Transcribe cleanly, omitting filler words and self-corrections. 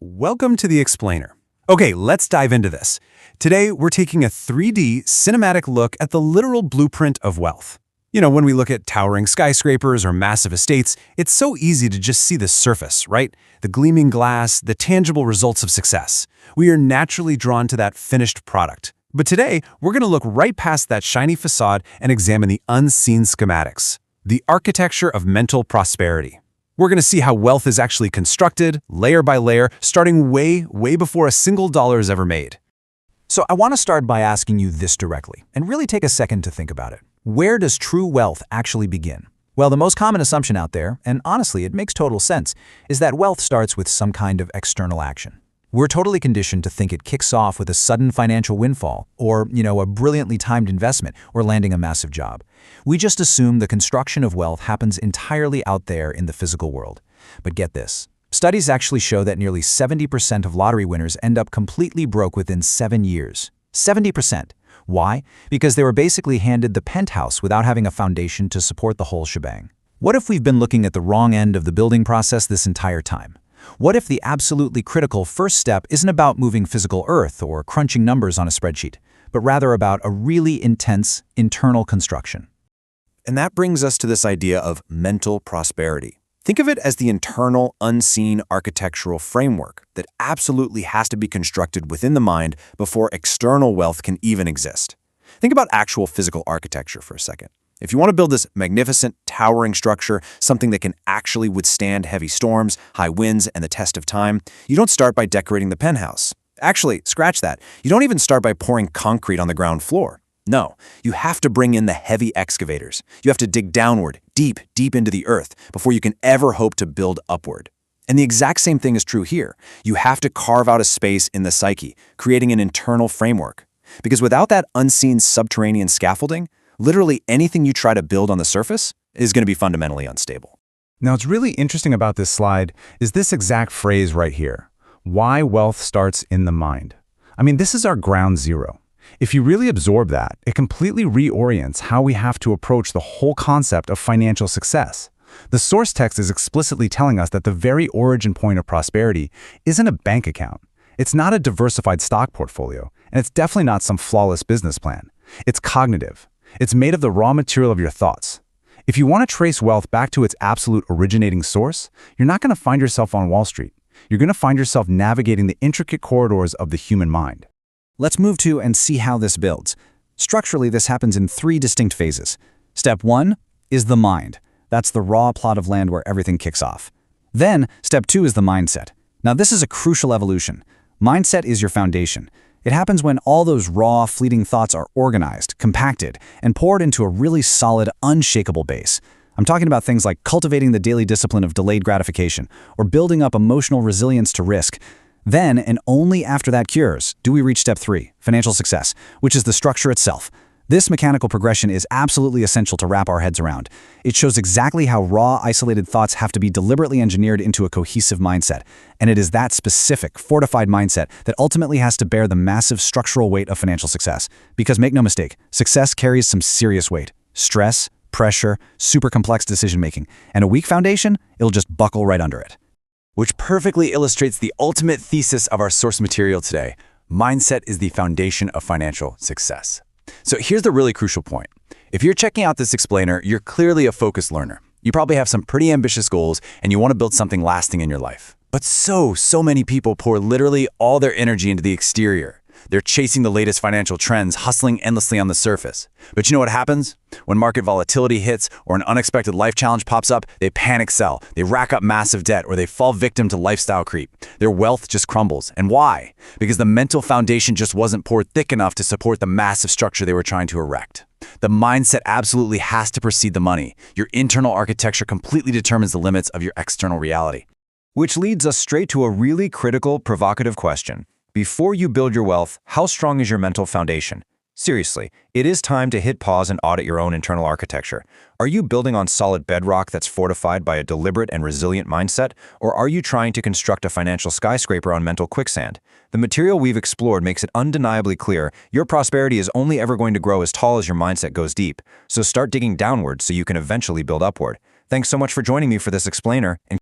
Welcome to the Explainer. Okay, let's dive into this. Today, we're taking a 3D cinematic look at the literal blueprint of wealth. When we look at towering skyscrapers or massive estates, it's so easy to just see the surface, right? The gleaming glass, the tangible results of success. We are naturally drawn to that finished product. But today, we're going to look right past that shiny facade and examine the unseen schematics, the architecture of mental prosperity. We're going to see how wealth is actually constructed, layer by layer, starting way before a single dollar is ever made. So I want to start by asking you this directly, and really take a second to think about it. Where does true wealth actually begin? Well, the most common assumption out there, and honestly it makes total sense, is that wealth starts with some kind of external action. We're totally conditioned to think it kicks off with a sudden financial windfall, or, a brilliantly timed investment, or landing a massive job. We just assume the construction of wealth happens entirely out there in the physical world. But get this. Studies actually show that nearly 70% of lottery winners end up completely broke within 7 years. 70%. Why? Because they were basically handed the penthouse without having a foundation to support the whole shebang. What if we've been looking at the wrong end of the building process this entire time? What if the absolutely critical first step isn't about moving physical earth or crunching numbers on a spreadsheet, but rather about a really intense internal construction? And that brings us to this idea of mental prosperity. Think of it as the internal, unseen architectural framework that absolutely has to be constructed within the mind before external wealth can even exist. Think about actual physical architecture for a second. If you want to build this magnificent, towering structure, something that can actually withstand heavy storms, high winds, and the test of time, you don't start by decorating the penthouse. Actually, scratch that. You don't even start by pouring concrete on the ground floor. No, you have to bring in the heavy excavators. You have to dig downward, deep into the earth, before you can ever hope to build upward. And the exact same thing is true here. You have to carve out a space in the psyche, creating an internal framework. Because without that unseen subterranean scaffolding, literally anything you try to build on the surface is going to be fundamentally unstable. Now, what's really interesting about this slide is this exact phrase right here. Why wealth starts in the mind. This is our ground zero. If you really absorb that, it completely reorients how we have to approach the whole concept of financial success. The source text is explicitly telling us that the very origin point of prosperity isn't a bank account. It's not a diversified stock portfolio, and it's definitely not some flawless business plan. It's cognitive. It's made of the raw material of your thoughts. If you want to trace wealth back to its absolute originating source, you're not going to find yourself on Wall Street. You're going to find yourself navigating the intricate corridors of the human mind. Let's move to and see how this builds. Structurally, this happens in 3 distinct phases. Step 1 is the mind. That's the raw plot of land where everything kicks off. Then, step 2 is the mindset. Now, this is a crucial evolution. Mindset is your foundation. It happens when all those raw, fleeting thoughts are organized, compacted, and poured into a really solid, unshakable base. I'm talking about things like cultivating the daily discipline of delayed gratification, or building up emotional resilience to risk. Then, and only after that cures, do we reach step 3, financial success, which is the structure itself. This mechanical progression is absolutely essential to wrap our heads around. It shows exactly how raw, isolated thoughts have to be deliberately engineered into a cohesive mindset. And it is that specific, fortified mindset that ultimately has to bear the massive structural weight of financial success. Because make no mistake, success carries some serious weight. Stress, pressure, super complex decision-making. And a weak foundation, it'll just buckle right under it. Which perfectly illustrates the ultimate thesis of our source material today. Mindset is the foundation of financial success. So here's the really crucial point. If you're checking out this explainer, you're clearly a focused learner. You probably have some pretty ambitious goals and you want to build something lasting in your life. But so many people pour literally all their energy into the exterior. They're chasing the latest financial trends, hustling endlessly on the surface. But you know what happens? When market volatility hits or an unexpected life challenge pops up, they panic sell, they rack up massive debt, or they fall victim to lifestyle creep. Their wealth just crumbles. And why? Because the mental foundation just wasn't poured thick enough to support the massive structure they were trying to erect. The mindset absolutely has to precede the money. Your internal architecture completely determines the limits of your external reality. Which leads us straight to a really critical, provocative question. Before you build your wealth, how strong is your mental foundation? Seriously, it is time to hit pause and audit your own internal architecture. Are you building on solid bedrock that's fortified by a deliberate and resilient mindset, or are you trying to construct a financial skyscraper on mental quicksand? The material we've explored makes it undeniably clear your prosperity is only ever going to grow as tall as your mindset goes deep. So start digging downward so you can eventually build upward. Thanks so much for joining me for this explainer. And